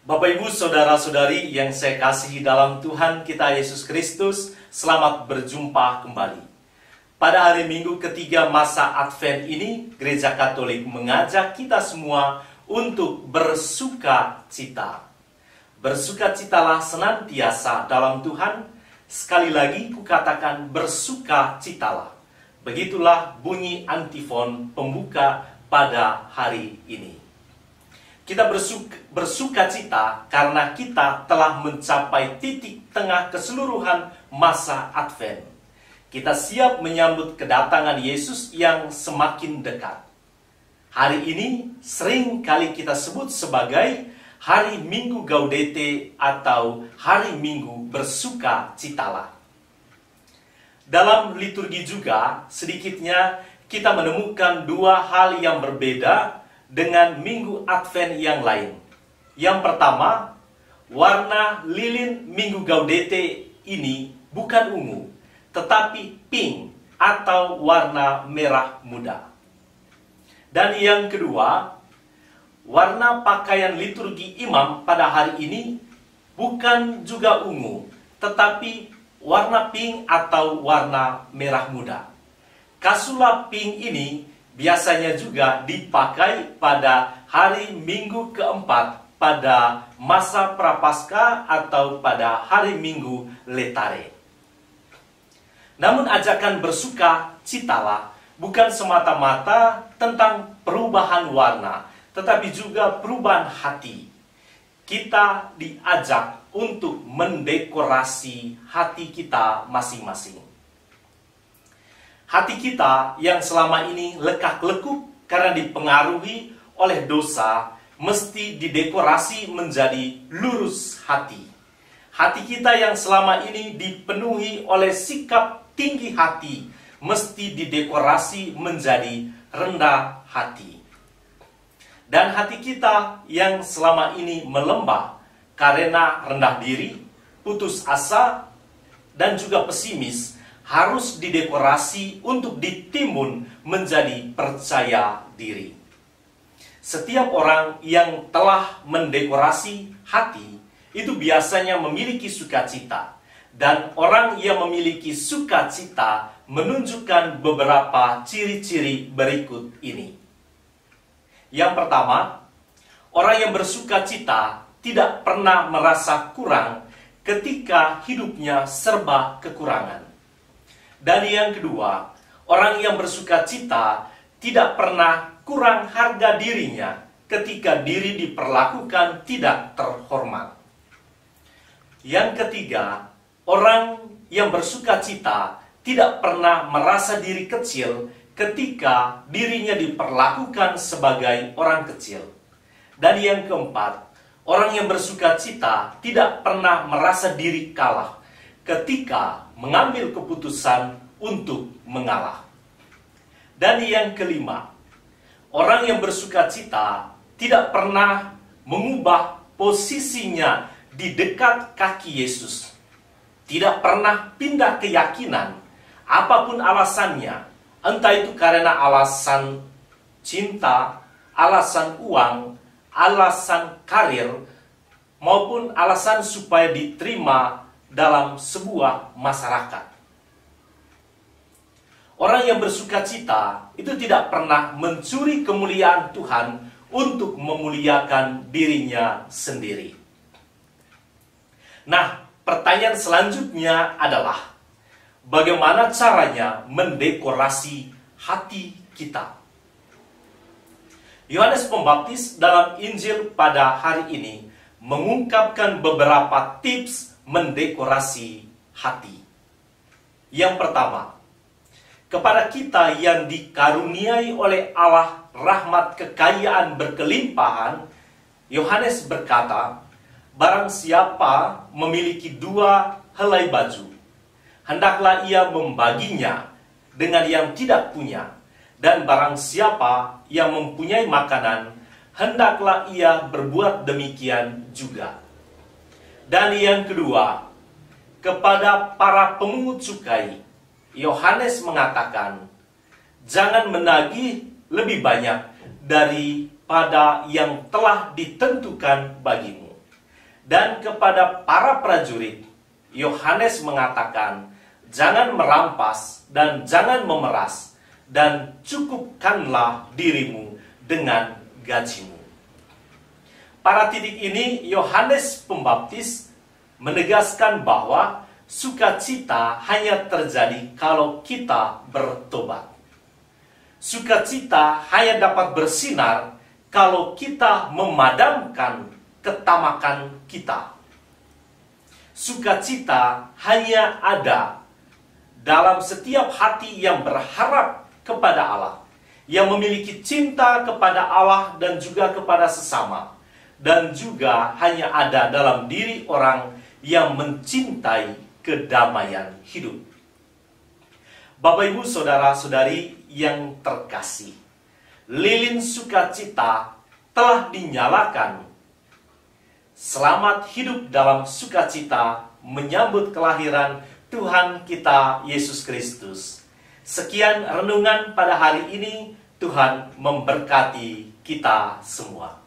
Bapak Ibu Saudara-saudari yang saya kasihi dalam Tuhan kita Yesus Kristus, selamat berjumpa kembali. Pada hari Minggu ketiga masa Advent ini, Gereja Katolik mengajak kita semua untuk bersuka cita. Bersukacitalah senantiasa dalam Tuhan. Sekali lagi kukatakan bersuka citalah. Begitulah bunyi antifon pembuka pada hari ini. Kita bersuka cita karena kita telah mencapai titik tengah keseluruhan masa Advent. Kita siap menyambut kedatangan Yesus yang semakin dekat. Hari ini sering kali kita sebut sebagai Hari Minggu Gaudete atau Hari Minggu bersuka citalah. Dalam liturgi juga sedikitnya kita menemukan dua hal yang berbeda dengan Minggu Advent yang lain. Yang pertama, warna lilin Minggu Gaudete ini bukan ungu, tetapi pink atau warna merah muda. Dan yang kedua, warna pakaian liturgi imam pada hari ini bukan juga ungu, tetapi warna pink atau warna merah muda. Kasula pink ini biasanya juga dipakai pada hari Minggu keempat pada masa Prapaskah atau pada hari Minggu Letare. Namun ajakan bersuka citalah bukan semata-mata tentang perubahan warna, tetapi juga perubahan hati. Kita diajak untuk mendekorasi hati kita masing-masing. Hati kita yang selama ini lekak-lekuk karena dipengaruhi oleh dosa, mesti didekorasi menjadi lurus hati. Hati kita yang selama ini dipenuhi oleh sikap tinggi hati, mesti didekorasi menjadi rendah hati. Dan hati kita yang selama ini melembah karena rendah diri, putus asa, dan juga pesimis, harus didekorasi untuk ditimbun menjadi percaya diri. Setiap orang yang telah mendekorasi hati itu biasanya memiliki sukacita, dan orang yang memiliki sukacita menunjukkan beberapa ciri-ciri berikut ini. Yang pertama, orang yang bersukacita tidak pernah merasa kurang ketika hidupnya serba kekurangan. Dan yang kedua, orang yang bersukacita tidak pernah kurang harga dirinya ketika diri diperlakukan tidak terhormat. Yang ketiga, orang yang bersukacita tidak pernah merasa diri kecil ketika dirinya diperlakukan sebagai orang kecil. Dan yang keempat, orang yang bersukacita tidak pernah merasa diri kalah ketika mengambil keputusan untuk mengalah. Dan yang kelima, orang yang bersukacita tidak pernah mengubah posisinya di dekat kaki Yesus. Tidak pernah pindah keyakinan, apapun alasannya, entah itu karena alasan cinta, alasan uang, alasan karir, maupun alasan supaya diterima dalam sebuah masyarakat. Orang yang bersukacita itu tidak pernah mencuri kemuliaan Tuhan untuk memuliakan dirinya sendiri. Nah, pertanyaan selanjutnya adalah bagaimana caranya mendekorasi hati kita? Yohanes Pembaptis dalam Injil pada hari ini mengungkapkan beberapa tips mendekorasi hati. Yang pertama, kepada kita yang dikaruniai oleh Allah rahmat kekayaan berkelimpahan, Yohanes berkata, barang siapa memiliki 2 helai baju, hendaklah ia membaginya dengan yang tidak punya, dan barang siapa yang mempunyai makanan, hendaklah ia berbuat demikian juga. Dan yang kedua, kepada para pemungut cukai, Yohanes mengatakan, jangan menagih lebih banyak daripada yang telah ditentukan bagimu. Dan kepada para prajurit, Yohanes mengatakan, jangan merampas dan jangan memeras, dan cukupkanlah dirimu dengan gajimu. Pada titik ini, Yohanes Pembaptis menegaskan bahwa sukacita hanya terjadi kalau kita bertobat. Sukacita hanya dapat bersinar kalau kita memadamkan ketamakan kita. Sukacita hanya ada dalam setiap hati yang berharap kepada Allah, yang memiliki cinta kepada Allah dan juga kepada sesama, dan juga hanya ada dalam diri orang yang mencintai kedamaian hidup. Bapak, Ibu, saudara-saudari yang terkasih, lilin sukacita telah dinyalakan. Selamat hidup dalam sukacita menyambut kelahiran Tuhan kita Yesus Kristus. Sekian renungan pada hari ini. Tuhan memberkati kita semua.